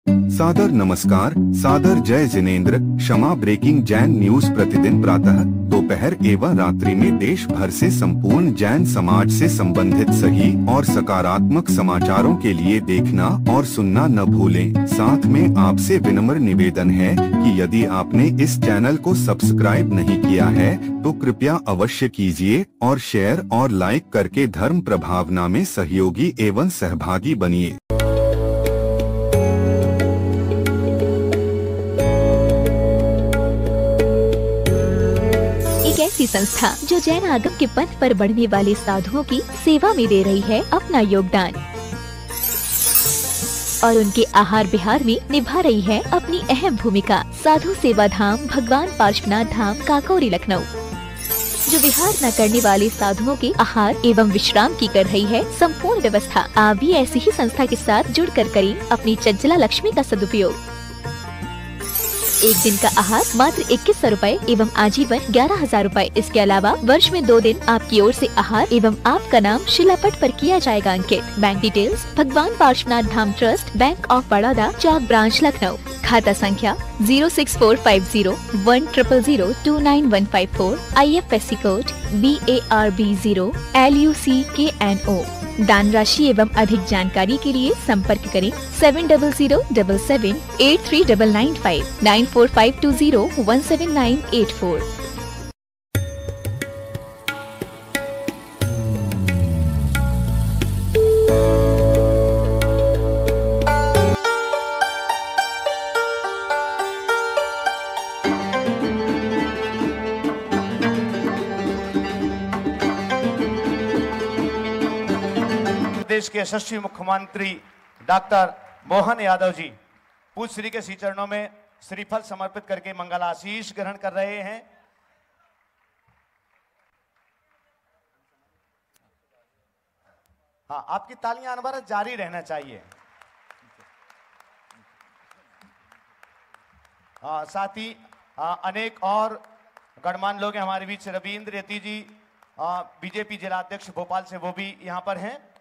सादर नमस्कार, सादर जय जिनेंद्र। क्षमा ब्रेकिंग जैन न्यूज प्रतिदिन प्रातः, दोपहर एवं रात्रि में देश भर से संपूर्ण जैन समाज से संबंधित सही और सकारात्मक समाचारों के लिए देखना और सुनना न भूलें। साथ में आपसे विनम्र निवेदन है कि यदि आपने इस चैनल को सब्सक्राइब नहीं किया है तो कृपया अवश्य कीजिए और शेयर और लाइक करके धर्म प्रभावना में सहयोगी एवं सहभागी बनिए। एक ऐसी संस्था जो जैन आगम के पथ पर बढ़ने वाले साधुओं की सेवा में दे रही है अपना योगदान और उनके आहार विहार में निभा रही है अपनी अहम भूमिका। साधु सेवा धाम भगवान पार्श्वनाथ धाम काकोरी लखनऊ जो विहार न करने वाले साधुओं के आहार एवं विश्राम की कर रही है संपूर्ण व्यवस्था। आप भी ऐसी ही संस्था के साथ जुड़कर करें अपनी चंचला लक्ष्मी का सदुपयोग। एक दिन का आहार मात्र 2100 रूपए एवं आजीवन 11,000 रूपए। इसके अलावा वर्ष में 2 दिन आपकी ओर से आहार एवं आपका नाम शिलापट पर किया जाएगा अंकित। Bank details Bhagwan Parshwanath Dham trust, bank of Baroda, Chowk branch Lucknow. खाता संख्या 064501000299154। IFSC code BARB0 LUCKNO। दान राशि एवं अधिक जानकारी के लिए संपर्क करें 7007783995 9452017984। देश के यशस्वी मुख्यमंत्री डॉक्टर मोहन यादव जी पूज्य श्री के श्री चरणों में श्रीफल समर्पित करके मंगल आशीष ग्रहण कर रहे हैं। हाँ, आपकी तालियां अनवरत जारी रहना चाहिए। हाँ, साथ ही अनेक और गणमान्य लोग हैं हमारे बीच। रविंद्र यति जी बीजेपी जिला अध्यक्ष भोपाल से, वो भी यहाँ पर हैं।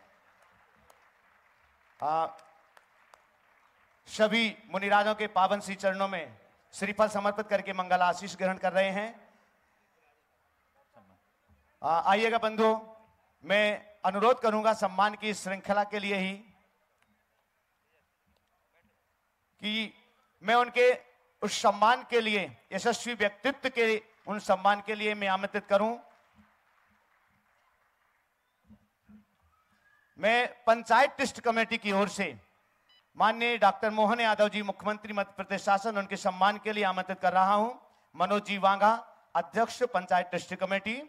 सभी मुनिराजों के पावन श्री चरणों में श्रीफल समर्पित करके मंगल आशीष ग्रहण कर रहे हैं। आइएगा बंधुओं, मैं अनुरोध करूंगा सम्मान की श्रृंखला के लिए ही कि मैं उनके उस सम्मान के लिए, यशस्वी व्यक्तित्व के उन सम्मान के लिए मैं आमंत्रित करूं। मैं पंचायत ट्रस्ट कमेटी की ओर से माननीय डॉक्टर मोहन यादव जी, मुख्यमंत्री मध्य प्रदेश शासन, उनके सम्मान के लिए आमंत्रित कर रहा हूं। मनोज जी वांगा, अध्यक्ष panchayat trust committee,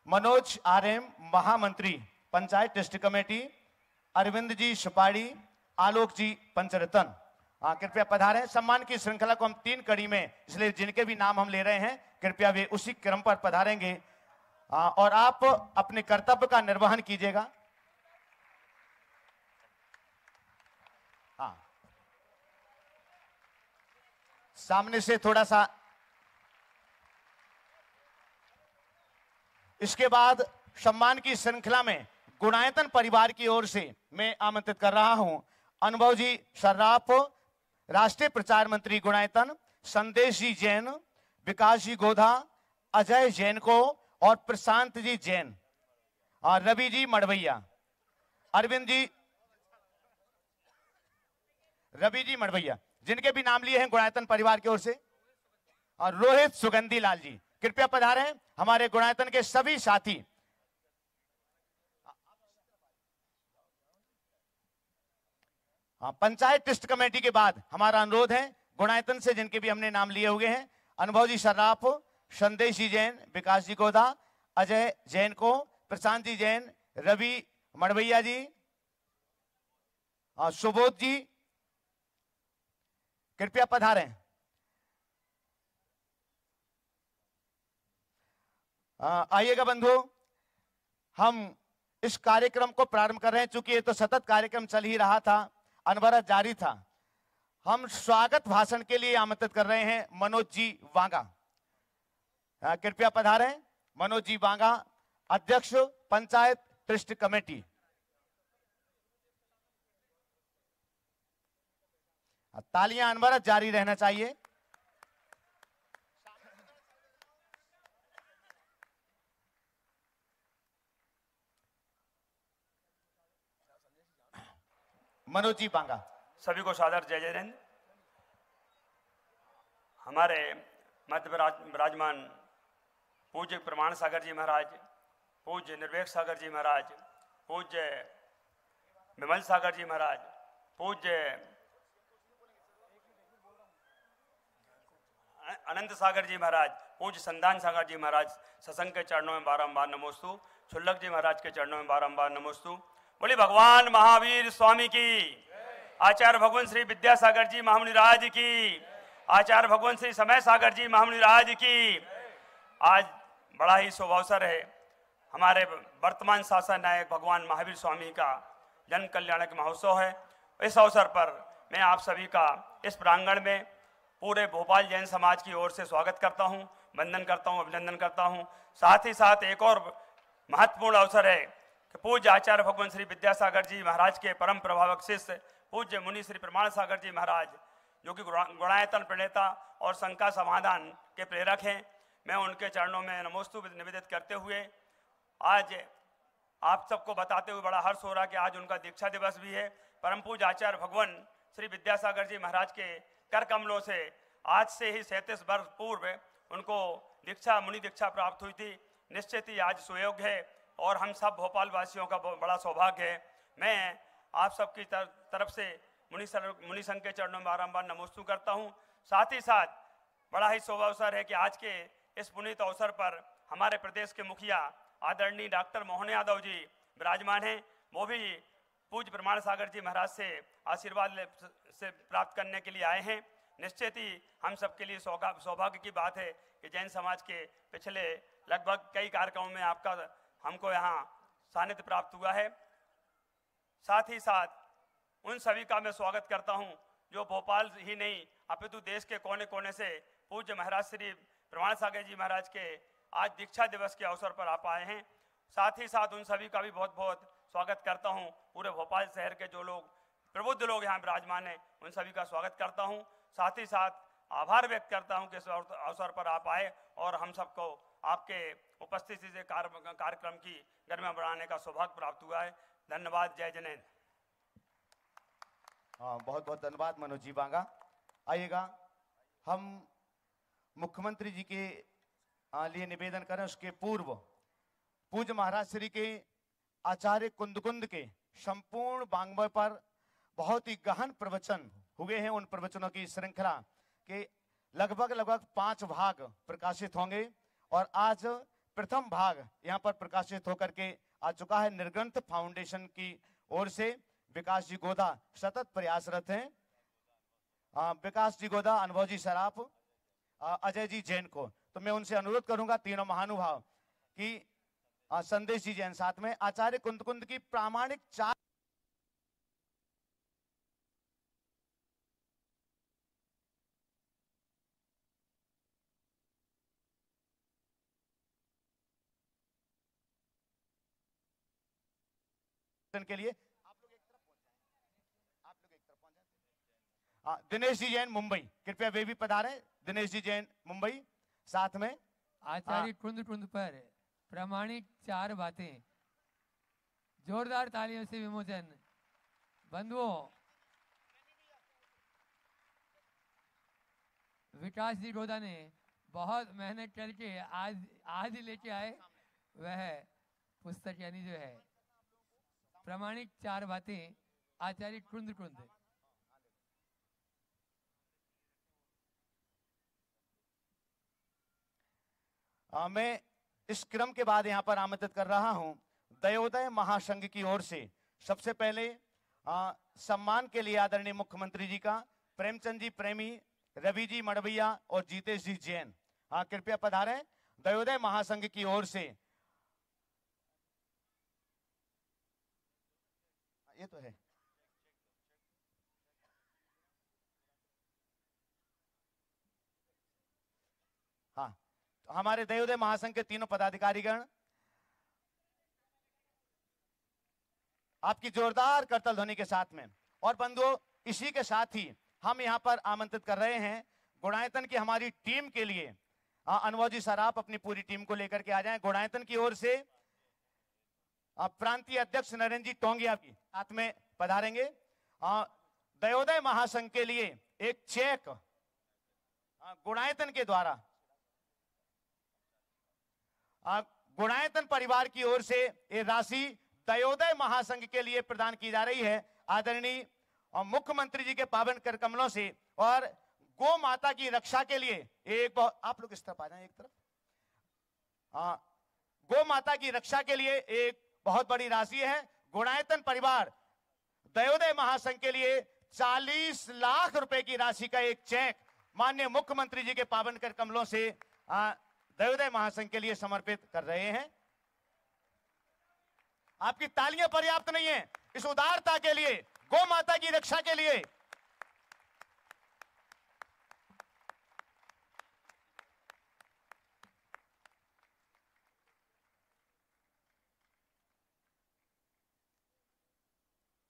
Manoj RM, महामंत्री पंचायत ट्रस्ट कमेटी, अरविंद जी सुपाड़ी, आलोक जी पंचरतन, कृपया पधारें। सम्मान की श्रृंखला को हम 3 कड़ी में, इसलिए जिनके भी नाम हम ले रहे हैं कृपया वे उसी क्रम पर पधारेंगे और आप अपने कर्तव्य का निर्वहन कीजिएगा। हाँ, सामने से थोड़ा सा। इसके बाद सम्मान की श्रृंखला में गुणायतन परिवार की ओर से मैं आमंत्रित कर रहा हूं अनुभव जी सर्राफ, राष्ट्रीय प्रचार मंत्री गुणायतन, संदेश जी जैन, विकास जी गोधा, अजय जैन को और प्रशांत जी जैन और रवि जी मड़वैया, अरविंद जी, रवि जी मड़वैया, जिनके भी नाम लिए हैं गुणायतन परिवार की ओर से, और रोहित सुगंधी लाल जी कृपया पधारें। हमारे गुणायतन के सभी साथी पंचायत ट्रस्ट कमेटी के बाद हमारा अनुरोध है गुणायतन से जिनके भी हमने नाम लिए हुए हैं, अनुभव जी सर्राफ, संदेश जी जैन, विकास जी गोधा, अजय जैन को, प्रशांत जी जैन, रवि मड़वैया जी, सुबोध जी कृपया पधारें। आइएगा बंधुओं, हम इस कार्यक्रम को प्रारंभ कर रहे हैं। चूंकि ये तो सतत कार्यक्रम चल ही रहा था, अनवरत जारी था। हम स्वागत भाषण के लिए आमंत्रित कर रहे हैं मनोज जी वांगा, कृपया पधारें। मनोज जी वांगा, अध्यक्ष पंचायत ट्रस्ट कमेटी। तालियां अनवरत जारी रहना चाहिए। मनोज जी बांगा। सभी को सादर जय जयंत। हमारे मध्य विराजमान पूज्य प्रमाण सागर जी महाराज, पूज्य निर्वेक सागर जी महाराज, पूज्य विमल सागर जी महाराज, पूज्य अनंत सागर जी महाराज, पूज्य संदान सागर जी महाराज, सत्संग के चरणों में बारंबार नमोस्तु। छुल्लक जी महाराज के चरणों में बारंबार नमोस्तु। बोले भगवान महावीर स्वामी की, आचार्य भगवान श्री विद्यासागर जी महामुनि राज की, आचार्य भगवान श्री समय सागर जी महामुनि राज की। आज बड़ा ही शुभ अवसर है, हमारे वर्तमान शासन नायक भगवान महावीर स्वामी का जन कल्याणक महोत्सव है। इस अवसर पर मैं आप सभी का इस प्रांगण में पूरे भोपाल जैन समाज की ओर से स्वागत करता हूं, वंदन करता हूं, अभिनंदन करता हूं। साथ ही साथ एक और महत्वपूर्ण अवसर है कि पूज्य आचार्य भगवान श्री विद्यासागर जी महाराज के परम प्रभावक शिष्य पूज्य मुनि श्री प्रमाण सागर जी महाराज, जो कि गुणायतन प्रणेता और शंका समाधान के प्रेरक हैं, मैं उनके चरणों में नमोस्तु निवेदित करते हुए आज आप सबको बताते हुए बड़ा हर्ष हो रहा कि आज उनका दीक्षा दिवस भी है। परम पूज्य आचार्य भगवान श्री विद्यासागर जी महाराज के कर कमलों से आज से ही 37 वर्ष पूर्व उनको दीक्षा, मुनि दीक्षा प्राप्त हुई थी। निश्चित ही आज सुयोग है और हम सब भोपाल वासियों का बड़ा सौभाग्य है। मैं आप सबकी तरफ से मुनि संघ के चरणों में बारंबार नमोस्तु करता हूँ। साथ ही साथ बड़ा ही शुभ अवसर है कि आज के इस पुनीत अवसर पर हमारे प्रदेश के मुखिया आदरणीय डॉक्टर मोहन यादव जी विराजमान हैं। वो भी पूज्य प्रमाण सागर जी महाराज से आशीर्वाद से प्राप्त करने के लिए आए हैं। निश्चित ही हम सबके लिए सौभाग्य की बात है कि जैन समाज के पिछले लगभग कई कार्यक्रमों में आपका हमको यहाँ सानिध्य प्राप्त हुआ है। साथ ही साथ उन सभी का मैं स्वागत करता हूँ जो भोपाल ही नहीं अपितु देश के कोने कोने से पूज्य महाराज श्री प्रमाण सागर जी महाराज के आज दीक्षा दिवस के अवसर पर आप आए हैं। साथ ही साथ उन सभी का भी बहुत बहुत स्वागत करता हूं। पूरे भोपाल शहर के जो लोग प्रबुद्ध लोग यहाँ विराजमान हैं, उन सभी का स्वागत करता हूं। साथ ही साथ आभार व्यक्त करता हूं कि इस अवसर पर आप आए और हम सबको आपके उपस्थिति से कार्यक्रम की गरिमा बढ़ाने का सौभाग्य प्राप्त हुआ है। धन्यवाद। जय जैन। बहुत बहुत धन्यवाद मनोज जी बांगा। आइएगा हम मुख्यमंत्री जी के लिए निवेदन करें। उसके पूर्व पूज्य महाराज श्री के आचार्य कुंदकुंद के संपूर्ण वाङ्मय पर बहुत ही गहन प्रवचन हुए हैं। उन प्रवचनों की श्रृंखला के लगभग 5 भाग प्रकाशित होंगे और आज प्रथम भाग यहां पर प्रकाशित होकर के आ चुका है। निर्ग्रंथ फाउंडेशन की ओर से विकास जी गोदा सतत प्रयासरत हैं। विकास जी गोदा, अनुभव जी सराफ, अजय जी जैन को, तो मैं उनसे अनुरोध करूंगा तीनों महानुभाव की संदेश जी जैन साथ में आचार्य कुंदकुंद की प्रामाणिक 4 के लिए आप लोग एक तरफ पहुंच जाए। दिनेश जी जैन मुंबई, कृपया वे भी पधारें। दिनेश जी जैन मुंबई साथ में। आचार्य कुंद पर प्रामाणिक 4 बातें, जोरदार तालियों से विमोचन। बंधुओं, विकास जी गोदा ने बहुत मेहनत करके आज ही लेके आए वह पुस्तक, यानी जो है प्रामाणिक 4 बातें आचार्य कुंद। मैं इस क्रम के बाद यहां पर आमंत्रित कर रहा हूं दयोदय महासंघ की ओर से सबसे पहले सम्मान के लिए आदरणीय मुख्यमंत्री जी का प्रेमचंद जी प्रेमी, रवि जी मड़वैया और जीतेश जी जैन कृपया पधारें। दयोदय महासंघ की ओर से ये तो है। हाँ, तो हमारे दयोदय महासंघ के तीनों पदाधिकारीगण आपकी जोरदार करतल ध्वनि के साथ में। और बंधुओं, इसी के साथ ही हम यहाँ पर आमंत्रित कर रहे हैं गुणायतन की हमारी टीम के लिए। अनुभव जी सर, आप अपनी पूरी टीम को लेकर के आ जाएं। गुणायतन की ओर से प्रांतीय अध्यक्ष नरेंद्र जी टोंगिया भी साथ में पधारेंगे। दयोदय महासंघ के लिए एक चेक गुणायतन के द्वारा गुणायतन परिवार की ओर से ये राशि दयोदय महासंघ के लिए प्रदान की जा रही है आदरणीय मुख्यमंत्री जी के पावन कर कमलों से। और गौ माता की रक्षा के लिए एक, आप लोग इस तरफ आ जाएं एक तरफ, गौ माता की रक्षा के लिए एक बहुत बड़ी राशि है। गुणायतन परिवार दयोदय महासंघ के लिए 40 लाख रुपए की राशि का एक चेक माननीय मुख्यमंत्री जी के पावन कर कमलों से दयोदय महासंघ के लिए समर्पित कर रहे हैं। आपकी तालियां पर्याप्त नहीं है इस उदारता के लिए, गौ माता की रक्षा के लिए।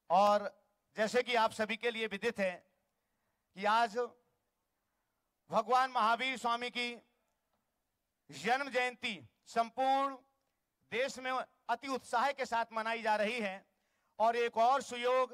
और जैसे कि आप सभी के लिए विदित है कि आज भगवान महावीर स्वामी की जन्म जयंती संपूर्ण देश में अति उत्साह के साथ मनाई जा रही है। और एक और सुयोग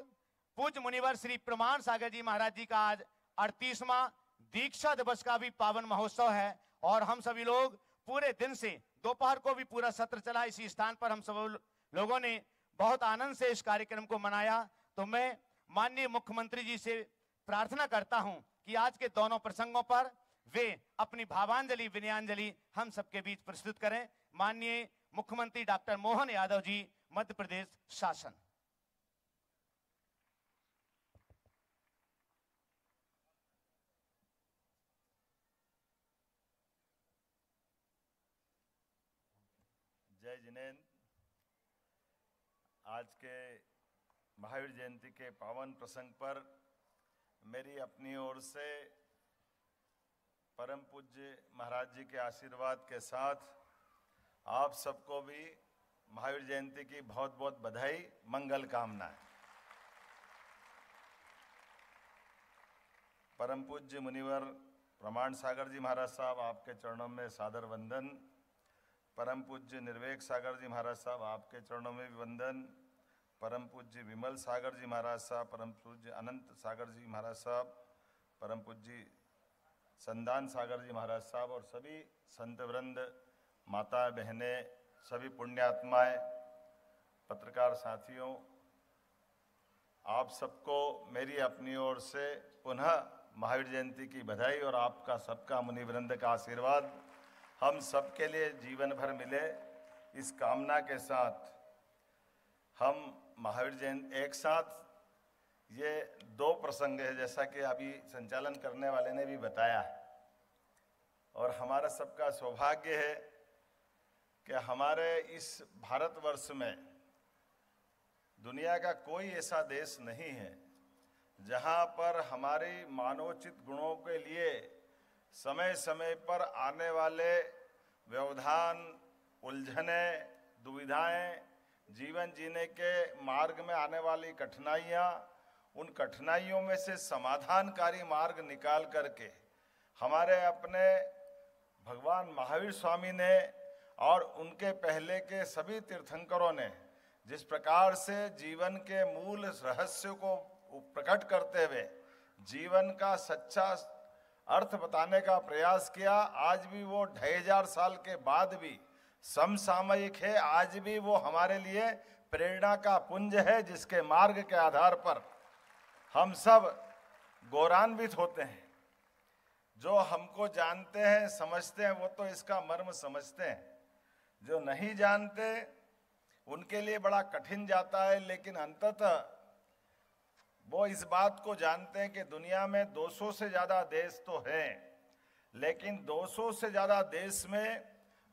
पूज्य मुनिवर श्री प्रमाण सागर जी महाराज जी का आज 38वां दीक्षा दिवस का भी पावन महोत्सव है। और हम सभी लोग पूरे दिन से दोपहर को भी पूरा सत्र चला, इसी स्थान पर हम सब लोगों ने बहुत आनंद से इस कार्यक्रम को मनाया। तो मैं माननीय मुख्यमंत्री जी से प्रार्थना करता हूं कि आज के दोनों प्रसंगों पर वे अपनी भावांजलि विनयांजलि हम सबके बीच प्रस्तुत करें। माननीय मुख्यमंत्री डॉक्टर मोहन यादव जी, मध्य प्रदेश शासन। जय जिनेन्द्र। आज के महावीर जयंती के पावन प्रसंग पर मेरी अपनी ओर से परम पूज्य महाराज जी के आशीर्वाद के साथ आप सबको भी महावीर जयंती की बहुत बहुत बधाई, मंगल कामनाएं। परम पूज्य मुनिवर प्रमाण सागर जी महाराज साहब, आपके चरणों में सादर वंदन। परम पूज्य निर्वेक सागर जी महाराज साहब, आपके चरणों में भी वंदन। परम पूज्य विमल सागर जी महाराज साहब, परम पूज्य अनंत सागर जी महाराज साहब, परम पूज्य संदान सागर जी महाराज साहब और सभी संत वृंद, माता बहनें, सभी पुण्यात्माएं, पत्रकार साथियों, आप सबको मेरी अपनी ओर से पुनः महावीर जयंती की बधाई और आपका सबका मुनिवृंद का आशीर्वाद हम सबके लिए जीवन भर मिले, इस कामना के साथ हम महावीर जयंती एक साथ ये दो प्रसंग है, जैसा कि अभी संचालन करने वाले ने भी बताया है। और हमारा सबका सौभाग्य है कि हमारे इस भारतवर्ष में दुनिया का कोई ऐसा देश नहीं है जहां पर हमारी मानवोचित गुणों के लिए समय समय पर आने वाले व्यवधान, उलझने, दुविधाएं, जीवन जीने के मार्ग में आने वाली कठिनाइयां, उन कठिनाइयों में से समाधानकारी मार्ग निकाल करके हमारे अपने भगवान महावीर स्वामी ने और उनके पहले के सभी तीर्थंकरों ने जिस प्रकार से जीवन के मूल रहस्य को प्रकट करते हुए जीवन का सच्चा अर्थ बताने का प्रयास किया, आज भी वो 2500 साल के बाद भी समसामयिक है। आज भी वो हमारे लिए प्रेरणा का पुंज है, जिसके मार्ग के आधार पर हम सब गौरवान्वित होते हैं। जो हमको जानते हैं, समझते हैं, वो तो इसका मर्म समझते हैं। जो नहीं जानते उनके लिए बड़ा कठिन जाता है, लेकिन अंततः वो इस बात को जानते हैं कि दुनिया में 200 से ज़्यादा देश तो हैं, लेकिन 200 से ज़्यादा देश में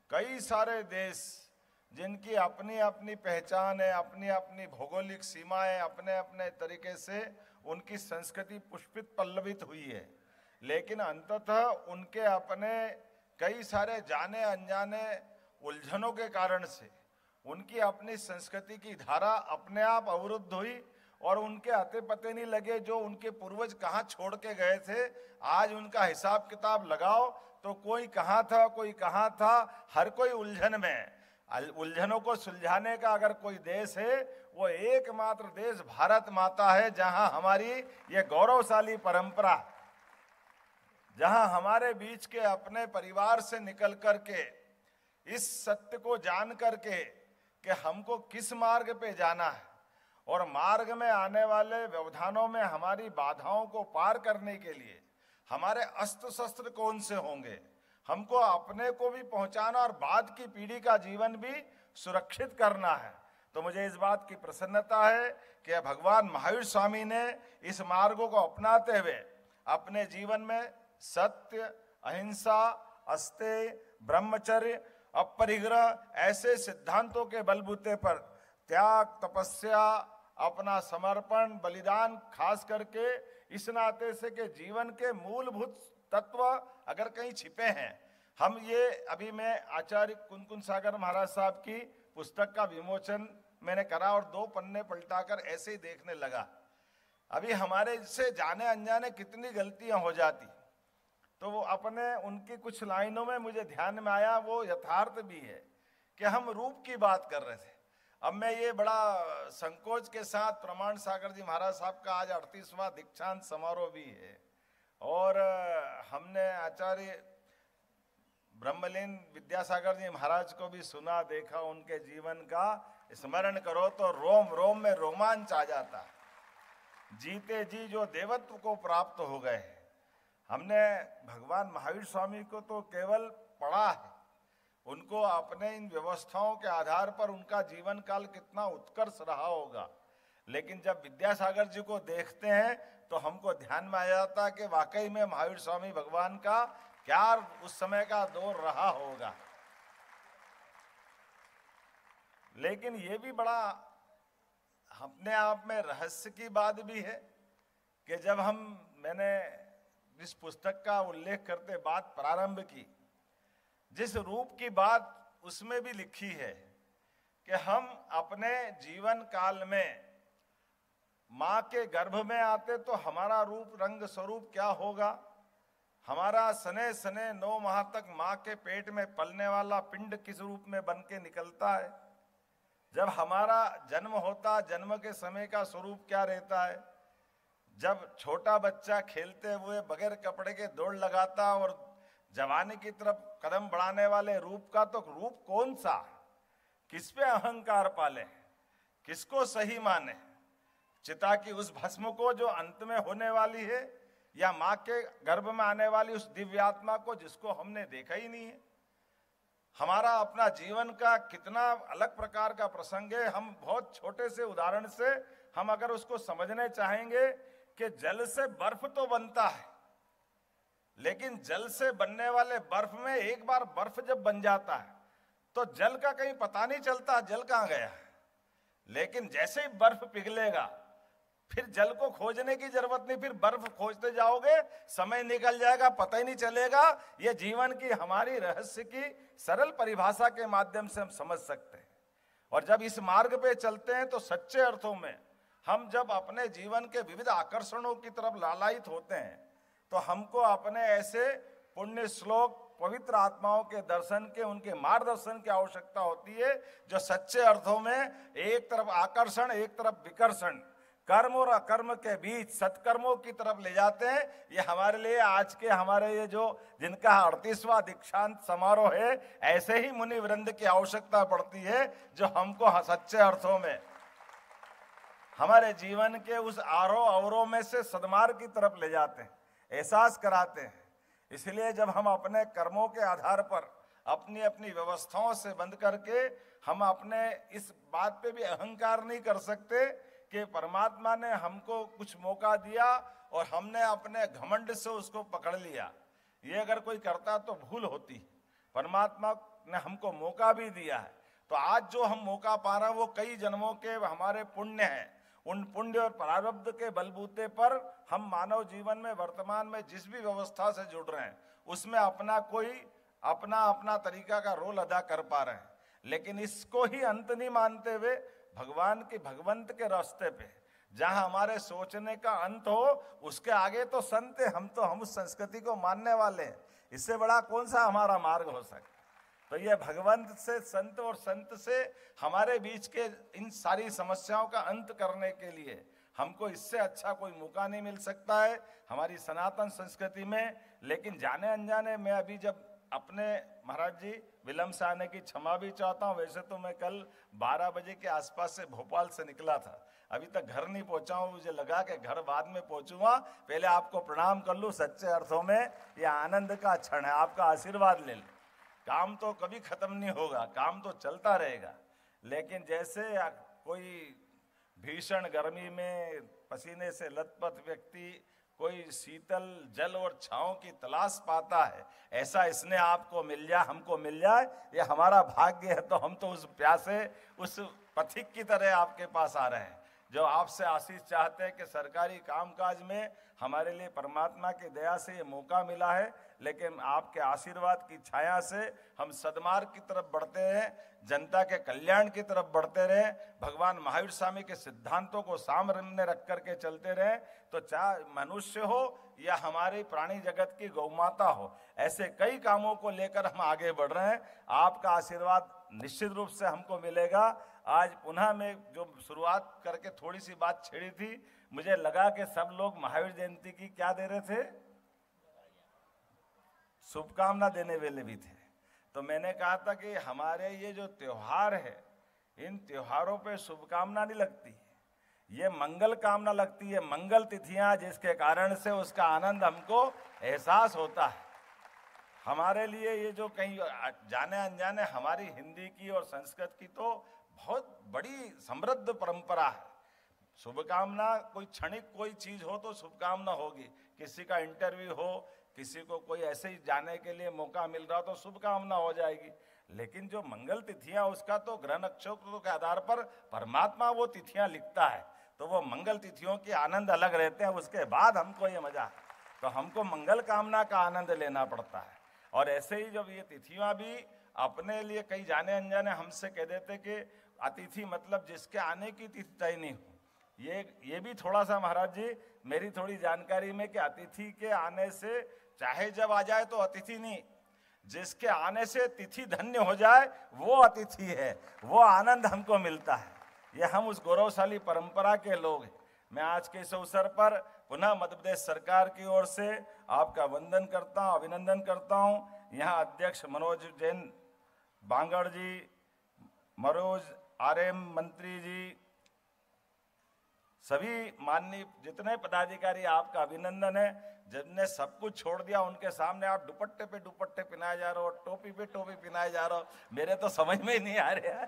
कई सारे देश जिनकी अपनी अपनी पहचान है, अपनी अपनी भौगोलिक सीमाएं, अपने अपने तरीके से उनकी संस्कृति पुष्पित पल्लवित हुई है, लेकिन अंततः उनके अपने कई सारे जाने अनजाने उलझनों के कारण से उनकी अपनी संस्कृति की धारा अपने आप अवरुद्ध हुई और उनके आते पते नहीं लगे जो उनके पूर्वज कहाँ छोड़ के गए थे। आज उनका हिसाब किताब लगाओ तो कोई कहाँ था, कोई कहाँ था, हर कोई उलझन में। उलझनों को सुलझाने का अगर कोई देश है वो एकमात्र देश भारत माता है, जहां हमारी ये गौरवशाली परंपरा, जहां हमारे बीच के अपने परिवार से निकल करके इस सत्य को जान करके कि हमको किस मार्ग पे जाना है और मार्ग में आने वाले व्यवधानों में हमारी बाधाओं को पार करने के लिए हमारे अस्त्र शस्त्र कौन से होंगे, हमको अपने को भी पहुंचाना और बाद की पीढ़ी का जीवन भी सुरक्षित करना है। तो मुझे इस बात की प्रसन्नता है कि भगवान महावीर स्वामी ने इस मार्गों को अपनाते हुए अपने जीवन में सत्य, अहिंसा, अस्तेय, ब्रह्मचर्य, अपरिग्रह ऐसे सिद्धांतों के बलबूते पर त्याग, तपस्या, अपना समर्पण, बलिदान, खास करके इस नाते से कि जीवन के मूलभूत तत्व अगर कहीं छिपे हैं, हम ये अभी मैं आचार्य कुनकुन सागर महाराज साहब की पुस्तक का विमोचन मैंने करा और 2 पन्ने पलटाकर ऐसे ही देखने लगा। अभी हमारे से जाने अनजाने कितनी गलतियां हो जाती, तो वो अपने उनकी कुछ लाइनों में मुझे ध्यान में आया, वो यथार्थ भी है कि हम रूप की बात कर रहे थे। अब मैं ये बड़ा संकोच के साथ प्रमाण सागर जी महाराज साहब का आज 38वां दीक्षांत समारोह भी है और हमने आचार्य ब्रह्मलीन विद्यासागर जी महाराज को भी सुना, देखा, उनके जीवन का स्मरण करो तो रोम रोम में रोमांच आ जाता। जीते जी जो देवत्व को प्राप्त हो गए। हमने भगवान महावीर स्वामी को तो केवल पढ़ा है, उनको अपने इन व्यवस्थाओं के आधार पर उनका जीवन काल कितना उत्कर्ष रहा होगा, लेकिन जब विद्यासागर जी को देखते हैं तो हमको ध्यान में आ जाता कि वाकई में महावीर स्वामी भगवान का क्या उस समय का दौर रहा होगा। लेकिन ये भी बड़ा अपने आप में रहस्य की बात भी है कि जब मैंने इस पुस्तक का उल्लेख करते बात प्रारंभ की, जिस रूप की बात उसमें भी लिखी है कि हम अपने जीवन काल में माँ के गर्भ में आते तो हमारा रूप रंग स्वरूप क्या होगा, हमारा सने सने 9 माह तक माँ के पेट में पलने वाला पिंड किस रूप में बन के निकलता है, जब हमारा जन्म होता जन्म के समय का स्वरूप क्या रहता है, जब छोटा बच्चा खेलते हुए बगैर कपड़े के दौड़ लगाता और जवानी की तरफ कदम बढ़ाने वाले रूप का तो रूप कौन सा, किस पे अहंकार पाले, किसको सही माने, चिता की उस भस्म को जो अंत में होने वाली है या माँ के गर्भ में आने वाली उस दिव्यात्मा को जिसको हमने देखा ही नहीं है। हमारा अपना जीवन का कितना अलग प्रकार का प्रसंग है। हम बहुत छोटे से उदाहरण से हम अगर उसको समझने चाहेंगे कि जल से बर्फ तो बनता है, लेकिन जल से बनने वाले बर्फ में एक बार बर्फ जब बन जाता है तो जल का कहीं पता नहीं चलता जल कहाँ गया, लेकिन जैसे ही बर्फ पिघलेगा फिर जल को खोजने की जरूरत नहीं, फिर बर्फ खोजते जाओगे, समय निकल जाएगा, पता ही नहीं चलेगा। ये जीवन की हमारी रहस्य की सरल परिभाषा के माध्यम से हम समझ सकते हैं। और जब इस मार्ग पे चलते हैं तो सच्चे अर्थों में हम जब अपने जीवन के विविध आकर्षणों की तरफ लालायित होते हैं तो हमको अपने ऐसे पुण्य श्लोक, पवित्र आत्माओं के दर्शन के, उनके मार्गदर्शन की आवश्यकता होती है जो सच्चे अर्थों में एक तरफ आकर्षण, एक तरफ विकर्षण, कर्म और अकर्म के बीच सत्कर्मों की तरफ ले जाते हैं। ये हमारे लिए आज के हमारे ये जो जिनका 38वां दीक्षांत समारोह है, ऐसे ही मुनि वृंद की आवश्यकता पड़ती है जो हमको सच्चे अर्थों में हमारे जीवन के उस आरोह अवरोह में से सद्मार्ग की तरफ ले जाते हैं, एहसास कराते हैं। इसलिए जब हम अपने कर्मों के आधार पर अपनी अपनी व्यवस्थाओं से बंद करके हम अपने इस बात पे भी अहंकार नहीं कर सकते कि परमात्मा ने हमको कुछ मौका दिया और हमने अपने घमंड से उसको पकड़ लिया, ये अगर कोई करता तो भूल होती। परमात्मा ने हमको मौका भी दिया है, तो आज जो हम मौका पा रहे हैं वो कई जन्मों के हमारे पुण्य हैं। उन पुण्य और प्रारब्ध के बलबूते पर हम मानव जीवन में वर्तमान में जिस भी व्यवस्था से जुड़ रहे हैं उसमें अपना अपना तरीका का रोल अदा कर पा रहे हैं। लेकिन इसको ही अंत नहीं मानते हुए भगवान के भगवंत के रास्ते पे जहां हमारे सोचने का अंत हो, उसके आगे तो संत है। हम उस संस्कृति को मानने वाले हैं। इससे बड़ा कौन सा हमारा मार्ग हो सकता? तो ये भगवंत से, संत और संत से हमारे बीच के इन सारी समस्याओं का अंत करने के लिए हमको इससे अच्छा कोई मौका नहीं मिल सकता है हमारी सनातन संस्कृति में। लेकिन जाने अनजाने मैं अभी जब अपने महाराज जी विलम्ब से आने की क्षमा भी चाहता हूँ। वैसे तो मैं कल 12 बजे के आसपास से भोपाल से निकला था, अभी तक घर नहीं पहुंचा हूँ। मुझे लगा कि घर बाद में पहुंचूंगा, पहले आपको प्रणाम कर लूँ। सच्चे अर्थों में ये आनंद का क्षण है, आपका आशीर्वाद ले लूँ। काम तो कभी खत्म नहीं होगा, काम तो चलता रहेगा, लेकिन जैसे कोई भीषण गर्मी में पसीने से लथपथ व्यक्ति कोई शीतल जल और छांव की तलाश पाता है, ऐसा इसने आपको मिल जाए, हमको मिल जाए, ये हमारा भाग्य है। तो हम तो उस प्यासे, उस पथिक की तरह आपके पास आ रहे हैं, जो आपसे आशीष चाहते हैं कि सरकारी कामकाज में हमारे लिए परमात्मा की दया से ये मौका मिला है। लेकिन आपके आशीर्वाद की छाया से हम सद्मार्ग की तरफ बढ़ते हैं, जनता के कल्याण की तरफ बढ़ते रहे, भगवान महावीर स्वामी के सिद्धांतों को सामने रख करके चलते रहे। तो चाहे मनुष्य हो या हमारे प्राणी जगत की गौमाता हो, ऐसे कई कामों को लेकर हम आगे बढ़ रहे हैं। आपका आशीर्वाद निश्चित रूप से हमको मिलेगा। आज पुनः मैं जो शुरुआत करके थोड़ी सी बात छेड़ी थी, मुझे लगा कि सब लोग महावीर जयंती की क्या दे रहे थे, शुभकामना देने वाले भी थे। तो मैंने कहा था कि हमारे ये जो त्योहार है, इन त्योहारों पे शुभकामना नहीं लगती, ये मंगल कामना लगती है, मंगल तिथियां, जिसके कारण से उसका आनंद हमको एहसास होता है। हमारे लिए ये जो कहीं जाने अनजाने हमारी हिंदी की और संस्कृत की तो बहुत बड़ी समृद्ध परंपरा है। शुभकामना कोई क्षणिक कोई चीज हो तो शुभकामना होगी, किसी का इंटरव्यू हो, किसी को कोई ऐसे ही जाने के लिए मौका मिल रहा हो तो शुभकामना हो जाएगी। लेकिन जो मंगल तिथियां, उसका तो ग्रह नक्षत्रों के आधार पर परमात्मा वो तिथियां लिखता है, तो वो मंगल तिथियों के आनंद अलग रहते हैं, उसके बाद हमको ये मजा, तो हमको मंगल कामना का आनंद लेना पड़ता है। और ऐसे ही जब ये तिथियां भी अपने लिए कई जाने अनजाने हमसे कह देते कि अतिथि मतलब जिसके आने की तिथि तय नहीं हो, ये भी थोड़ा सा महाराज जी मेरी थोड़ी जानकारी में कि अतिथि के आने से चाहे जब आ जाए तो अतिथि नहीं, जिसके आने से तिथि धन्य हो जाए वो अतिथि है, वो आनंद हमको मिलता है। ये हम उस गौरवशाली परंपरा के लोग हैं। मैं आज के इस अवसर पर पुनः मध्य प्रदेश सरकार की ओर से आपका वंदन करता हूँ, अभिनंदन करता हूँ। यहाँ अध्यक्ष मनोज जैन बांगड़ जी, मनोज आरएम मंत्री जी, सभी माननीय जितने पदाधिकारी, आपका अभिनंदन है। जिनने सब कुछ छोड़ दिया, उनके सामने आप दुपट्टे पे दुपट्टे पिनाए जा रहे हो, टोपी पे टोपी पिनाए जा रहे हो, मेरे तो समझ में ही नहीं आ रहा है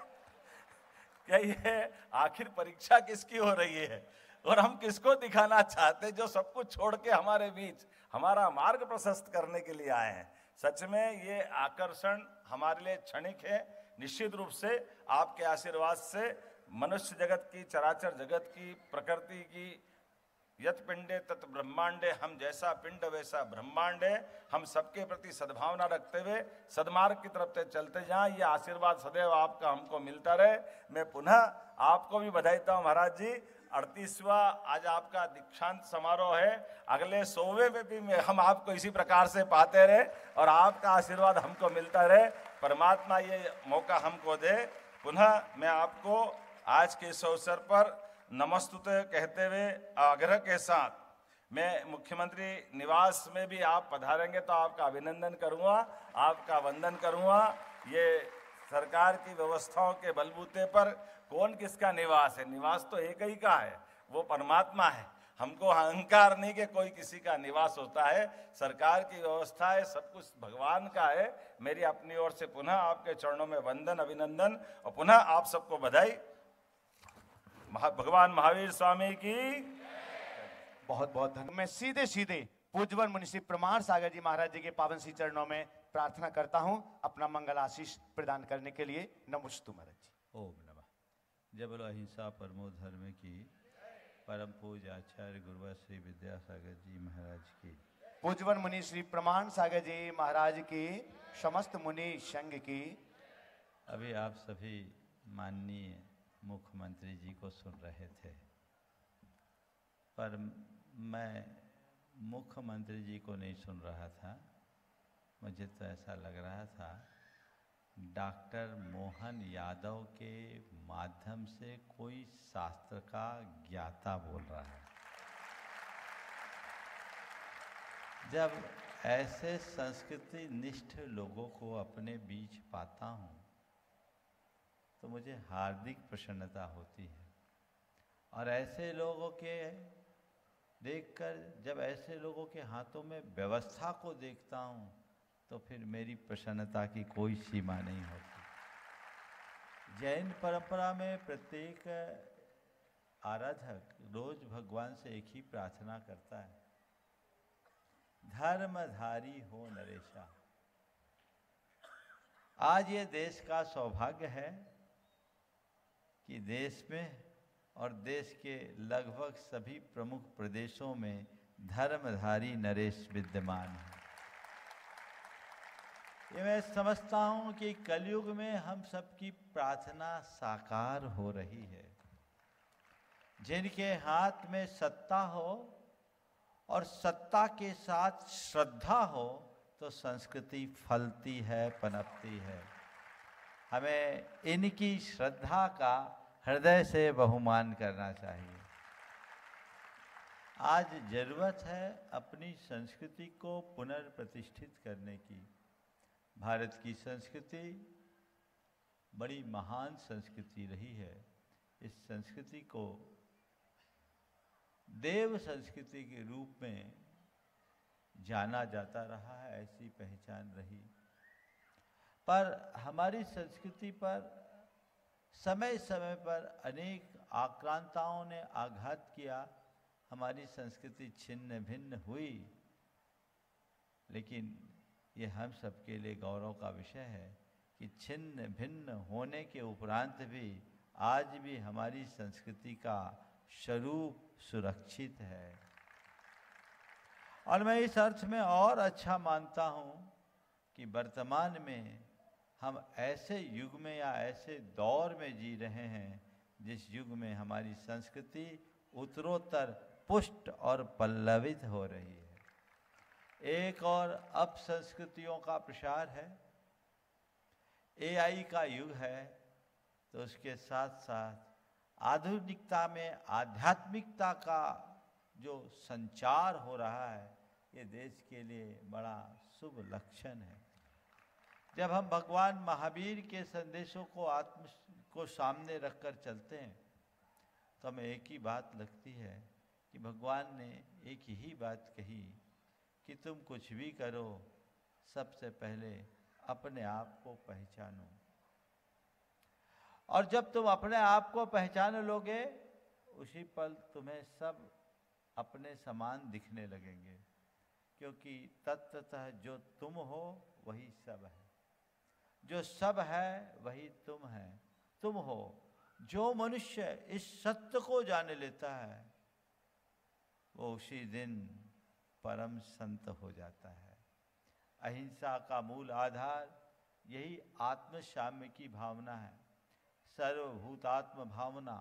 क्या ये आखिर परीक्षा किसकी हो रही है और हम किसको दिखाना चाहते, जो सब कुछ छोड़ के हमारे बीच हमारा मार्ग प्रशस्त करने के लिए आए हैं। सच में ये आकर्षण हमारे लिए क्षणिक है। निश्चित रूप से आपके आशीर्वाद से मनुष्य जगत की, चराचर जगत की, प्रकृति की, यत पिंडे तत् ब्रह्मांडे, हम जैसा पिंड वैसा ब्रह्मांड है, हम सबके प्रति सद्भावना रखते हुए सद्मार्ग की तरफ से चलते जाएं। ये आशीर्वाद सदैव आपका हमको मिलता रहे। मैं पुनः आपको भी बधाई देता हूँ महाराज जी। 38वां आज आपका दीक्षांत समारोह है, अगले 100वें में भी हम आपको इसी प्रकार से पाते रहे और आपका आशीर्वाद हमको मिलता रहे। परमात्मा ये मौका हमको दे। पुनः मैं आपको आज के इस अवसर पर नमस्तुते कहते हुए आग्रह के साथ, मैं मुख्यमंत्री निवास में भी आप पधारेंगे तो आपका अभिनंदन करूंगा, आपका वंदन करूंगा। ये सरकार की व्यवस्थाओं के बलबूते पर कौन किसका निवास है, निवास तो एक ही का है, वो परमात्मा है। हमको अहंकार नहीं कि कोई किसी का निवास होता है, सरकार की व्यवस्था है, सब कुछ भगवान का है। मेरी अपनी ओर से पुनः आपके चरणों में वंदन, अभिनंदन और पुनः आप सबको बधाई। भगवान महावीर स्वामी की बहुत बहुत धन्यवाद। मैं सीधे सीधे पूज्यवर मुनि श्री प्रमाण सागर जी महाराज जी के पावन श्री चरणों में प्रार्थना करता हूं अपना मंगल आशीष प्रदान करने के लिए। नमोस्तु महाराज जी। ओम नमः। जय बोलो अहिंसा परमो धर्म की, परम पूज्य आचार्य गुरुवर श्री विद्यासागर जी महाराज की, पूज्यवर मुनि श्री प्रमाण सागर जी महाराज की, समस्त मुनि संघ की। अभी आप सभी माननीय मुख्यमंत्री जी को सुन रहे थे। पर मैं मुख्यमंत्री जी को नहीं सुन रहा था, मुझे तो ऐसा लग रहा था डॉक्टर मोहन यादव के माध्यम से कोई शास्त्र का ज्ञाता बोल रहा है। जब ऐसे संस्कृति निष्ठ लोगों को अपने बीच पाता हूँ तो मुझे हार्दिक प्रसन्नता होती है, और ऐसे लोगों के देखकर, जब ऐसे लोगों के हाथों में व्यवस्था को देखता हूँ तो फिर मेरी प्रसन्नता की कोई सीमा नहीं होती। जैन परंपरा में प्रत्येक आराधक रोज भगवान से एक ही प्रार्थना करता है, धर्मधारी हो नरेशा। आज ये देश का सौभाग्य है कि देश में और देश के लगभग सभी प्रमुख प्रदेशों में धर्मधारी नरेश विद्यमान है। ये मैं समझता हूँ कि कलयुग में हम सबकी प्रार्थना साकार हो रही है। जिनके हाथ में सत्ता हो और सत्ता के साथ श्रद्धा हो तो संस्कृति फलती है, पनपती है। हमें इनकी श्रद्धा का हृदय से बहुमान करना चाहिए। आज जरूरत है अपनी संस्कृति को पुनर्प्रतिष्ठित करने की। भारत की संस्कृति बड़ी महान संस्कृति रही है। इस संस्कृति को देव संस्कृति के रूप में जाना जाता रहा है, ऐसी पहचान रही। पर हमारी संस्कृति पर समय समय पर अनेक आक्रांताओं ने आघात किया, हमारी संस्कृति छिन्न भिन्न हुई। लेकिन ये हम सबके लिए गौरव का विषय है कि छिन्न भिन्न होने के उपरांत भी आज भी हमारी संस्कृति का स्वरूप सुरक्षित है। और मैं इस अर्थ में और अच्छा मानता हूँ कि वर्तमान में हम ऐसे युग में या ऐसे दौर में जी रहे हैं जिस युग में हमारी संस्कृति उत्तरोत्तर पुष्ट और पल्लवित हो रही है। एक और अपसंस्कृतियों का प्रसार है, एआई का युग है, तो उसके साथ साथ आधुनिकता में आध्यात्मिकता का जो संचार हो रहा है, ये देश के लिए बड़ा शुभ लक्षण है। जब हम भगवान महावीर के संदेशों को सामने रखकर चलते हैं तो हमें एक ही बात लगती है कि भगवान ने एक ही बात कही कि तुम कुछ भी करो, सबसे पहले अपने आप को पहचानो। और जब तुम अपने आप को पहचान लोगे, उसी पल तुम्हें सब अपने समान दिखने लगेंगे, क्योंकि तत्वतः जो तुम हो वही सब है, जो सब है वही तुम हो। जो मनुष्य इस सत्य को जान लेता है वो उसी दिन परम संत हो जाता है। अहिंसा का मूल आधार यही आत्मसाम्य की भावना है। सर्वभूतात्म भावना,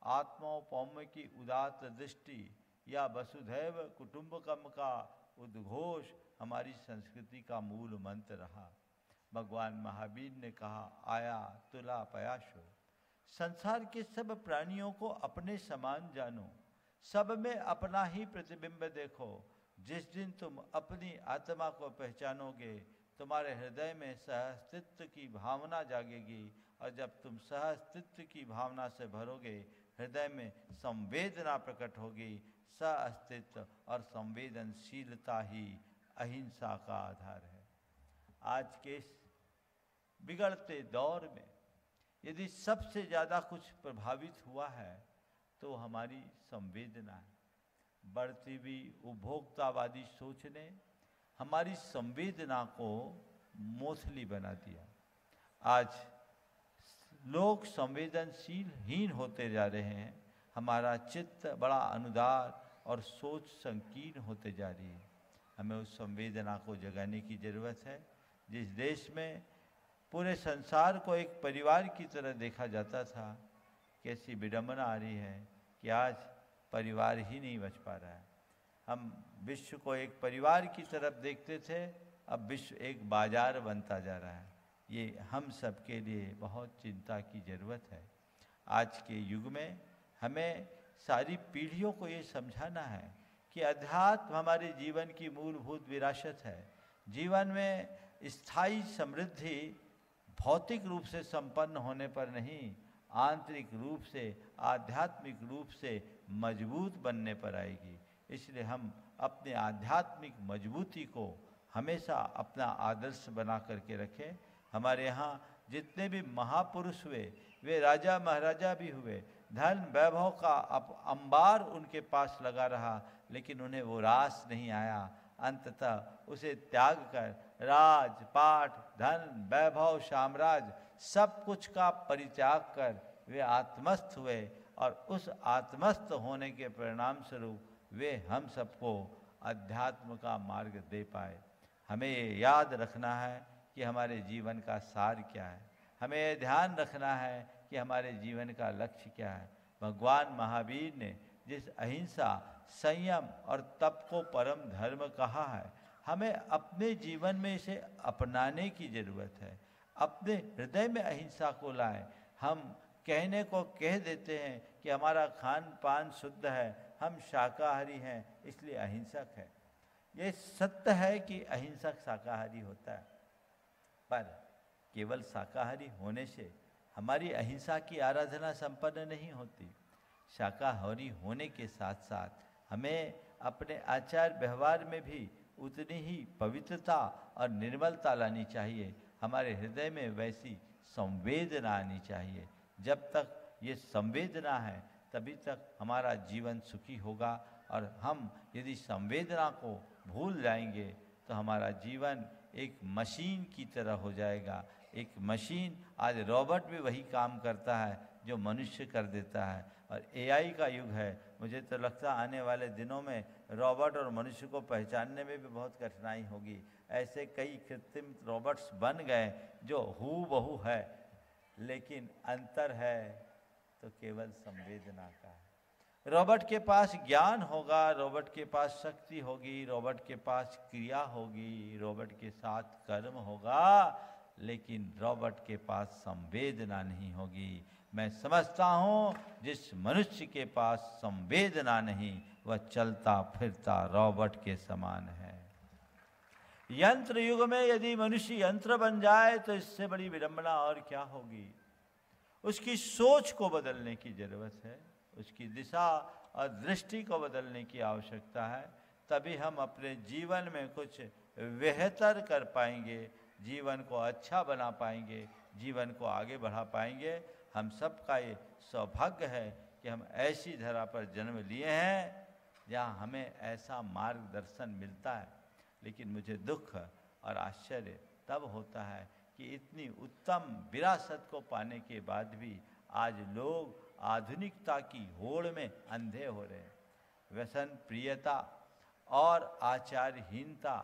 आत्मौपौम्य की उदात्त दृष्टि या वसुधैव कुटुंबकम का उद्घोष हमारी संस्कृति का मूल मंत्र रहा। भगवान महावीर ने कहा, आया तुला पयाशो, संसार के सब प्राणियों को अपने समान जानो, सब में अपना ही प्रतिबिंब देखो। जिस दिन तुम अपनी आत्मा को पहचानोगे, तुम्हारे हृदय में सहअस्तित्व की भावना जागेगी, और जब तुम सहअस्तित्व की भावना से भरोगे, हृदय में संवेदना प्रकट होगी। सहअस्तित्व और संवेदनशीलता ही अहिंसा का आधार है। आज के इस बिगड़ते दौर में यदि सबसे ज़्यादा कुछ प्रभावित हुआ है तो हमारी संवेदना है। बढ़ती हुई उपभोक्तावादी सोच ने हमारी संवेदना को मोथली बना दिया। आज लोग संवेदनशील हीन होते जा रहे हैं। हमारा चित्त बड़ा अनुदार और सोच संकीर्ण होते जा रही है। हमें उस संवेदना को जगाने की ज़रूरत है। जिस देश में पूरे संसार को एक परिवार की तरह देखा जाता था, कैसी विडंबना आ रही है कि आज परिवार ही नहीं बच पा रहा है। हम विश्व को एक परिवार की तरफ देखते थे, अब विश्व एक बाजार बनता जा रहा है। ये हम सब के लिए बहुत चिंता की ज़रूरत है। आज के युग में हमें सारी पीढ़ियों को ये समझाना है कि अध्यात्म हमारे जीवन की मूलभूत विरासत है। जीवन में स्थायी समृद्धि भौतिक रूप से संपन्न होने पर नहीं, आंतरिक रूप से, आध्यात्मिक रूप से मजबूत बनने पर आएगी। इसलिए हम अपने आध्यात्मिक मजबूती को हमेशा अपना आदर्श बना करके रखें। हमारे यहाँ जितने भी महापुरुष हुए, वे राजा महाराजा भी हुए, धन वैभव का अंबार उनके पास लगा रहा, लेकिन उन्हें वो रास नहीं आया। अंततः उसे त्याग कर राज पाट धन वैभव साम्राज्य सब कुछ का परित्याग कर वे आत्मस्थ हुए, और उस आत्मस्थ होने के परिणाम स्वरूप वे हम सबको अध्यात्म का मार्ग दे पाए। हमें ये याद रखना है कि हमारे जीवन का सार क्या है। हमें ये ध्यान रखना है कि हमारे जीवन का लक्ष्य क्या है। भगवान महावीर ने जिस अहिंसा, संयम और तप को परम धर्म कहा है, हमें अपने जीवन में इसे अपनाने की जरूरत है। अपने हृदय में अहिंसा को लाएं। हम कहने को कह देते हैं कि हमारा खान पान शुद्ध है, हम शाकाहारी हैं, इसलिए अहिंसक है। ये सत्य है कि अहिंसक शाकाहारी होता है, पर केवल शाकाहारी होने से हमारी अहिंसा की आराधना संपन्न नहीं होती। शाकाहारी होने के साथ साथ हमें अपने आचार व्यवहार में भी उतनी ही पवित्रता और निर्मलता लानी चाहिए। हमारे हृदय में वैसी संवेदना आनी चाहिए। जब तक ये संवेदना है तभी तक हमारा जीवन सुखी होगा, और हम यदि संवेदना को भूल जाएंगे तो हमारा जीवन एक मशीन की तरह हो जाएगा। एक मशीन, आज रोबोट भी वही काम करता है जो मनुष्य कर देता है, और एआई का युग है। मुझे तो लगता है आने वाले दिनों में रोबोट और मनुष्य को पहचानने में भी बहुत कठिनाई होगी। ऐसे कई कृत्रिम रोबोट्स बन गए जो हूबहू है, लेकिन अंतर है तो केवल संवेदना का है। रोबोट के पास ज्ञान होगा, रोबोट के पास शक्ति होगी, रोबोट के पास क्रिया होगी, रोबोट के साथ कर्म होगा, लेकिन रोबोट के पास संवेदना नहीं होगी। मैं समझता हूँ जिस मनुष्य के पास संवेदना नहीं, वह चलता फिरता रोबोट के समान है। यंत्र युग में यदि मनुष्य यंत्र बन जाए तो इससे बड़ी विडंबना और क्या होगी। उसकी सोच को बदलने की जरूरत है, उसकी दिशा और दृष्टि को बदलने की आवश्यकता है। तभी हम अपने जीवन में कुछ बेहतर कर पाएंगे, जीवन को अच्छा बना पाएंगे, जीवन को आगे बढ़ा पाएंगे। हम सब का ये सौभाग्य है कि हम ऐसी धरा पर जन्म लिए हैं जहाँ हमें ऐसा मार्गदर्शन मिलता है। लेकिन मुझे दुख और आश्चर्य तब होता है कि इतनी उत्तम विरासत को पाने के बाद भी आज लोग आधुनिकता की होड़ में अंधे हो रहे हैं। व्यसन प्रियता और आचारहीनता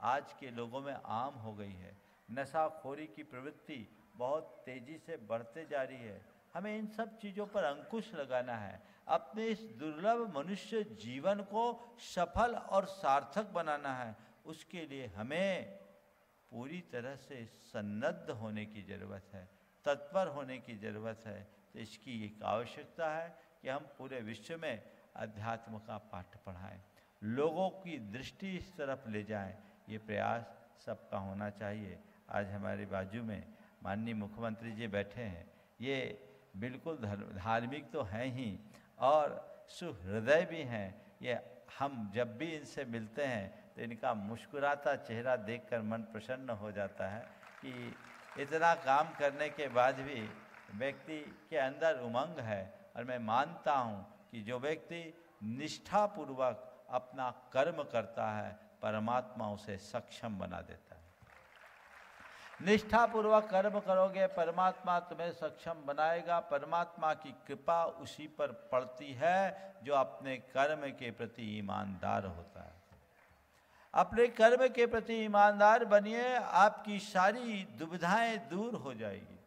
आज के लोगों में आम हो गई है। नशाखोरी की प्रवृत्ति बहुत तेजी से बढ़ते जा रही है। हमें इन सब चीज़ों पर अंकुश लगाना है। अपने इस दुर्लभ मनुष्य जीवन को सफल और सार्थक बनाना है। उसके लिए हमें पूरी तरह से सन्नद्ध होने की ज़रूरत है, तत्पर होने की ज़रूरत है। तो इसकी एक आवश्यकता है कि हम पूरे विश्व में अध्यात्म का पाठ पढ़ाएं, लोगों की दृष्टि इस तरफ ले जाएं। ये प्रयास सबका होना चाहिए। आज हमारे बाजू में माननीय मुख्यमंत्री जी बैठे हैं। ये बिल्कुल धार्मिक तो हैं ही और सुहृदय भी हैं। ये हम जब भी इनसे मिलते हैं तो इनका मुस्कुराता चेहरा देखकर मन प्रसन्न हो जाता है कि इतना काम करने के बाद भी व्यक्ति के अंदर उमंग है। और मैं मानता हूँ कि जो व्यक्ति निष्ठापूर्वक अपना कर्म करता है, परमात्मा उसे सक्षम बना देता है। निष्ठापूर्वक कर्म करोगे, परमात्मा तुम्हें सक्षम बनाएगा। परमात्मा की कृपा उसी पर पड़ती है जो अपने कर्म के प्रति ईमानदार होता है। अपने कर्म के प्रति ईमानदार बनिए, आपकी सारी दुविधाएं दूर हो जाएगी।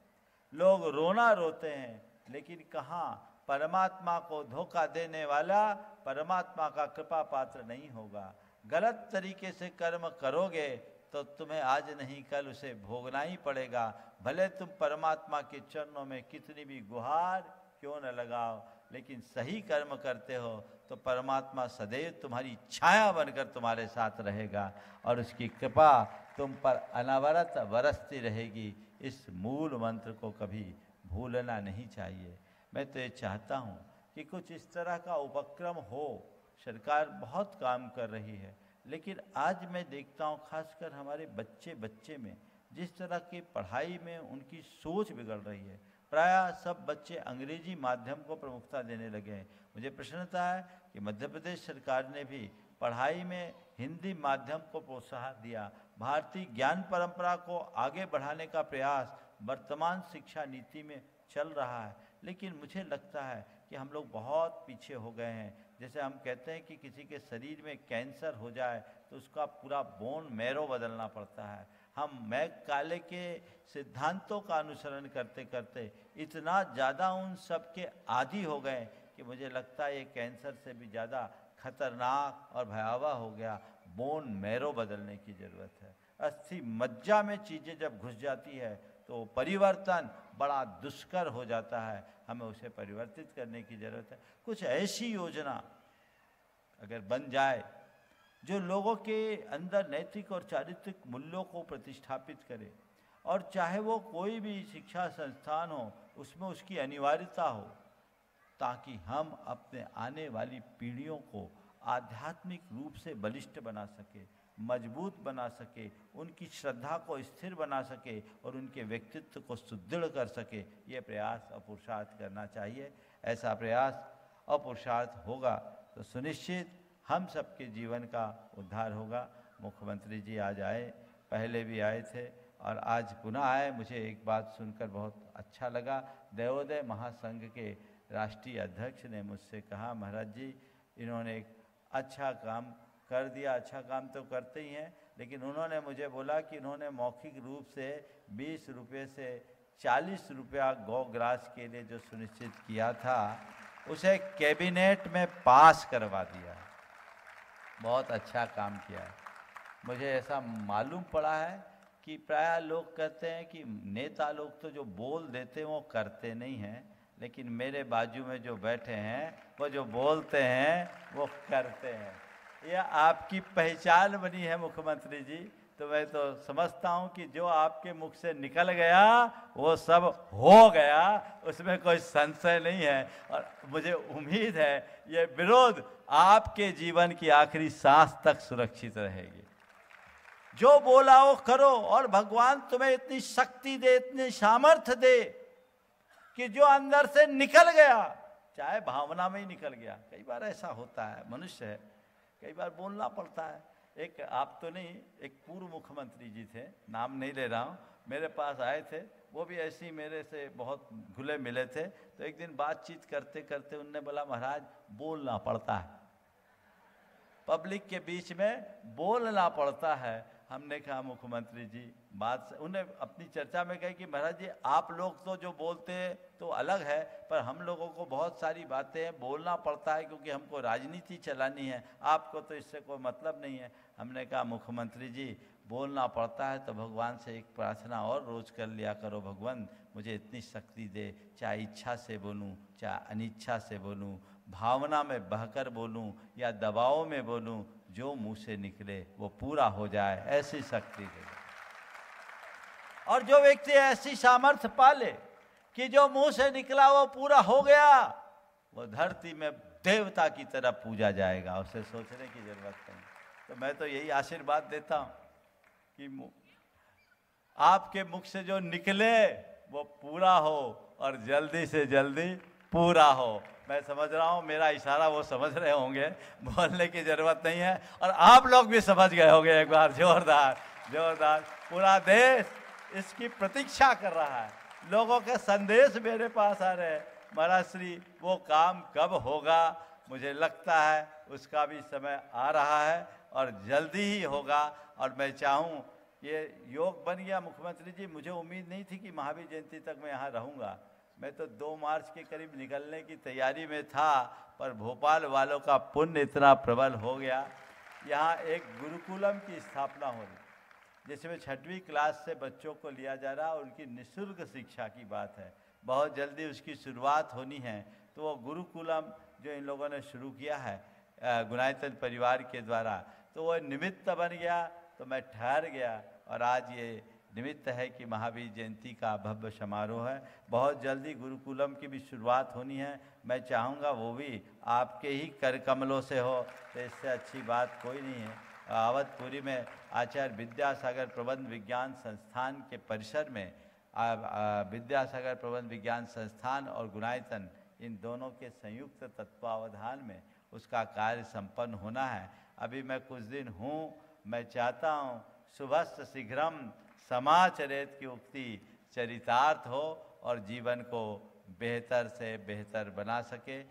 लोग रोना रोते हैं, लेकिन कहाँ परमात्मा को धोखा देने वाला परमात्मा का कृपा पात्र नहीं होगा। गलत तरीके से कर्म करोगे तो तुम्हें आज नहीं कल उसे भोगना ही पड़ेगा, भले तुम परमात्मा के चरणों में कितनी भी गुहार क्यों न लगाओ, लेकिन सही कर्म करते हो तो परमात्मा सदैव तुम्हारी छाया बनकर तुम्हारे साथ रहेगा और उसकी कृपा तुम पर अनवरत बरसती रहेगी। इस मूल मंत्र को कभी भूलना नहीं चाहिए। मैं तो ये चाहता हूँ कि कुछ इस तरह का उपक्रम हो। सरकार बहुत काम कर रही है, लेकिन आज मैं देखता हूँ खासकर हमारे बच्चे में जिस तरह की पढ़ाई में उनकी सोच बिगड़ रही है। प्रायः सब बच्चे अंग्रेजी माध्यम को प्रमुखता देने लगे हैं। मुझे प्रसन्नता है कि मध्य प्रदेश सरकार ने भी पढ़ाई में हिंदी माध्यम को प्रोत्साहन दिया। भारतीय ज्ञान परंपरा को आगे बढ़ाने का प्रयास वर्तमान शिक्षा नीति में चल रहा है, लेकिन मुझे लगता है कि हम लोग बहुत पीछे हो गए हैं। जैसे हम कहते हैं कि किसी के शरीर में कैंसर हो जाए तो उसका पूरा बोन मैरो बदलना पड़ता है। हम मैककाले के सिद्धांतों का अनुसरण करते करते इतना ज़्यादा उन सब के आदी हो गए कि मुझे लगता है ये कैंसर से भी ज़्यादा खतरनाक और भयावह हो गया। बोन मैरो बदलने की ज़रूरत है। अस्थि मज्जा में चीज़ें जब घुस जाती है तो परिवर्तन बड़ा दुष्कर हो जाता है। हमें उसे परिवर्तित करने की ज़रूरत है। कुछ ऐसी योजना अगर बन जाए जो लोगों के अंदर नैतिक और चारित्रिक मूल्यों को प्रतिष्ठापित करे, और चाहे वो कोई भी शिक्षा संस्थान हो उसमें उसकी अनिवार्यता हो, ताकि हम अपने आने वाली पीढ़ियों को आध्यात्मिक रूप से बलिष्ठ बना सके, मजबूत बना सके, उनकी श्रद्धा को स्थिर बना सके और उनके व्यक्तित्व को सुदृढ़ कर सके। ये प्रयास और पुरुषार्थ करना चाहिए। ऐसा प्रयास और पुरुषार्थ होगा तो सुनिश्चित हम सबके जीवन का उद्धार होगा। मुख्यमंत्री जी आज आए, पहले भी आए थे और आज पुनः आए। मुझे एक बात सुनकर बहुत अच्छा लगा। देवोदय महासंघ के राष्ट्रीय अध्यक्ष ने मुझसे कहा, महाराज जी इन्होंने एक अच्छा काम कर दिया। अच्छा काम तो करते ही हैं, लेकिन उन्होंने मुझे बोला कि इन्होंने मौखिक रूप से 20 रुपये से 40 रुपया गौग्रास के लिए जो सुनिश्चित किया था उसे कैबिनेट में पास करवा दिया। बहुत अच्छा काम किया है। मुझे ऐसा मालूम पड़ा है कि प्रायः लोग कहते हैं कि नेता लोग तो जो बोल देते हैं वो करते नहीं हैं, लेकिन मेरे बाजू में जो बैठे हैं वो जो बोलते हैं वो करते हैं। यह आपकी पहचान बनी है मुख्यमंत्री जी। तो मैं तो समझता हूँ कि जो आपके मुख से निकल गया वो सब हो गया, उसमें कोई संशय नहीं है। और मुझे उम्मीद है ये विरोध आपके जीवन की आखिरी सांस तक सुरक्षित रहेगी। जो बोला वो करो और भगवान तुम्हें इतनी शक्ति दे, इतनी सामर्थ्य दे कि जो अंदर से निकल गया, चाहे भावना में ही निकल गया। कई बार ऐसा होता है, मनुष्य है, कई बार बोलना पड़ता है। एक आप तो नहीं, एक पूर्व मुख्यमंत्री जी थे, नाम नहीं ले रहा हूँ, मेरे पास आए थे। वो भी ऐसे ही मेरे से बहुत घुले मिले थे। तो एक दिन बातचीत करते करते उनने बोला, महाराज बोलना पड़ता है, पब्लिक के बीच में बोलना पड़ता है। हमने कहा मुख्यमंत्री जी बात, उन्हें अपनी चर्चा में कही कि महाराज जी आप लोग तो जो बोलते हैं तो अलग है, पर हम लोगों को बहुत सारी बातें बोलना पड़ता है क्योंकि हमको राजनीति चलानी है, आपको तो इससे कोई मतलब नहीं है। हमने कहा मुख्यमंत्री जी बोलना पड़ता है तो भगवान से एक प्रार्थना और रोज कर लिया करो, भगवान मुझे इतनी शक्ति दे, चाहे इच्छा से बोलूं चाहे अनिच्छा से बोलूं, भावना में बहकर बोलूं या दबाव में बोलूं, जो मुंह से निकले वो पूरा हो जाए, ऐसी शक्ति दे। और जो व्यक्ति ऐसी सामर्थ्य पाले कि जो मुंह से निकला वो पूरा हो गया, वो धरती में देवता की तरह पूजा जाएगा, उसे सोचने की जरूरत नहीं। तो मैं तो यही आशीर्वाद देता हूं कि आपके मुख से जो निकले वो पूरा हो और जल्दी से जल्दी पूरा हो। मैं समझ रहा हूँ, मेरा इशारा वो समझ रहे होंगे, बोलने की जरूरत नहीं है, और आप लोग भी समझ गए होंगे एक बार। जोरदार जोरदार। पूरा देश इसकी प्रतीक्षा कर रहा है, लोगों के संदेश मेरे पास आ रहे हैं। महाराज श्री वो काम कब होगा, मुझे लगता है उसका भी समय आ रहा है और जल्दी ही होगा। और मैं चाहूँ, ये योग बन गया मुख्यमंत्री जी, मुझे उम्मीद नहीं थी कि महावीर जयंती तक मैं यहाँ रहूँगा। मैं तो 2 मार्च के करीब निकलने की तैयारी में था, पर भोपाल वालों का पुण्य इतना प्रबल हो गया। यहाँ एक गुरुकुलम की स्थापना हो रही, जिसमें 6वीं क्लास से बच्चों को लिया जा रहा है, उनकी निःशुल्क शिक्षा की बात है। बहुत जल्दी उसकी शुरुआत होनी है। तो वो गुरुकुलम जो इन लोगों ने शुरू किया है गुनायतन परिवार के द्वारा, तो वो निमित्त बन गया, तो मैं ठहर गया। और आज ये निमित्त है कि महावीर जयंती का भव्य समारोह है। बहुत जल्दी गुरुकुलम की भी शुरुआत होनी है। मैं चाहूँगा वो भी आपके ही कर कमलों से हो, तो इससे अच्छी बात कोई नहीं है। अवधपुरी में आचार्य विद्यासागर प्रबंध विज्ञान संस्थान के परिसर में विद्यासागर प्रबंध विज्ञान संस्थान और गुनायतन इन दोनों के संयुक्त तत्वावधान में उसका कार्य संपन्न होना है। अभी मैं कुछ दिन हूँ, मैं चाहता हूँ शुभस्य शीघ्रम समाचरित की उक्ति चरितार्थ हो और जीवन को बेहतर से बेहतर बना सके।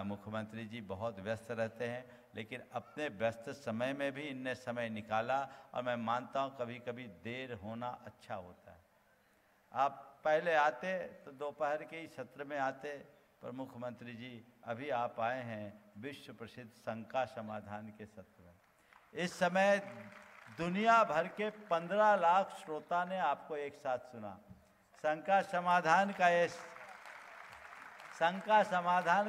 मुख्यमंत्री जी बहुत व्यस्त रहते हैं, लेकिन अपने व्यस्त समय में भी इनने समय निकाला, और मैं मानता हूँ कभी कभी देर होना अच्छा होता है। आप पहले आते तो दोपहर के ही सत्र में आते, पर मुख्यमंत्री जी अभी आप आए हैं विश्व प्रसिद्ध शंका समाधान के सत्र में। इस समय दुनिया भर के 15 लाख श्रोता ने आपको एक साथ सुना। शंका समाधान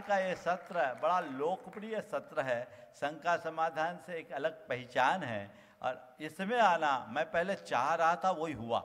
का ये सत्र बड़ा लोकप्रिय सत्र है। शंका समाधान से एक अलग पहचान है, और इसमें आना मैं पहले चाह रहा था, वही हुआ।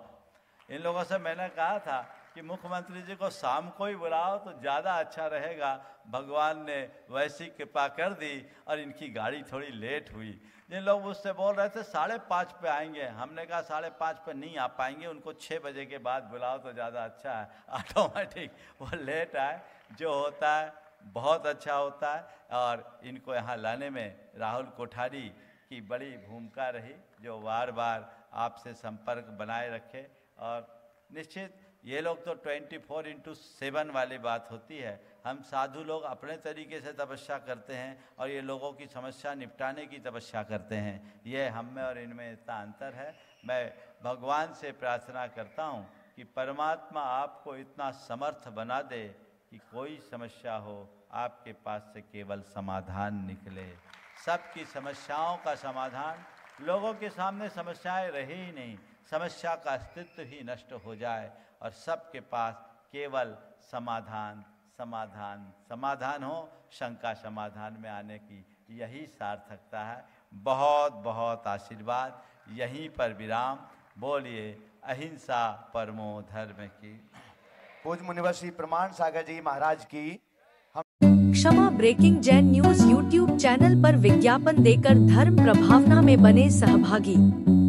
इन लोगों से मैंने कहा था कि मुख्यमंत्री जी को शाम को ही बुलाओ तो ज़्यादा अच्छा रहेगा। भगवान ने वैसी कृपा कर दी और इनकी गाड़ी थोड़ी लेट हुई। जिन लोग मुझसे बोल रहे थे 5:30 पे आएंगे, हमने कहा 5:30 पे नहीं आ पाएंगे, उनको 6 बजे के बाद बुलाओ तो ज़्यादा अच्छा है। ऑटोमेटिक वो लेट आए, जो होता है बहुत अच्छा होता है। और इनको यहाँ लाने में राहुल कोठारी की बड़ी भूमिका रही, जो बार बार आपसे संपर्क बनाए रखे। और निश्चित ये लोग तो 24/7 वाली बात होती है। हम साधु लोग अपने तरीके से तपस्या करते हैं, और ये लोगों की समस्या निपटाने की तपस्या करते हैं। ये हम में और इनमें इतना अंतर है। मैं भगवान से प्रार्थना करता हूँ कि परमात्मा आपको इतना समर्थ बना दे कि कोई समस्या हो आपके पास से केवल समाधान निकले। सबकी समस्याओं का समाधान, लोगों के सामने समस्याएं रहे ही नहीं, समस्या का अस्तित्व ही नष्ट हो जाए, और सबके पास केवल समाधान समाधान समाधान हो। शंका समाधान में आने की यही सार्थकता है। बहुत बहुत आशीर्वाद। यहीं पर विराम। बोलिए अहिंसा परमो धर्म की। पूज्य मुनिवर श्री प्रमाण सागर जी महाराज की। Kshama breaking Jain news YouTube channel पर विज्ञापन देकर धर्म प्रभावना में बने सहभागी।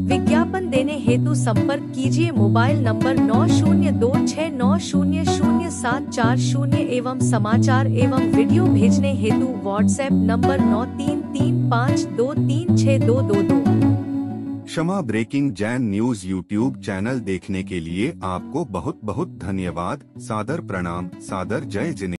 विज्ञापन देने हेतु संपर्क कीजिए मोबाइल नंबर 9026900740 एवं समाचार एवं वीडियो भेजने हेतु WhatsApp number 9335236222। Kshama breaking Jain news YouTube channel देखने के लिए आपको बहुत बहुत धन्यवाद। सादर प्रणाम। सादर जय जिनेंद्र।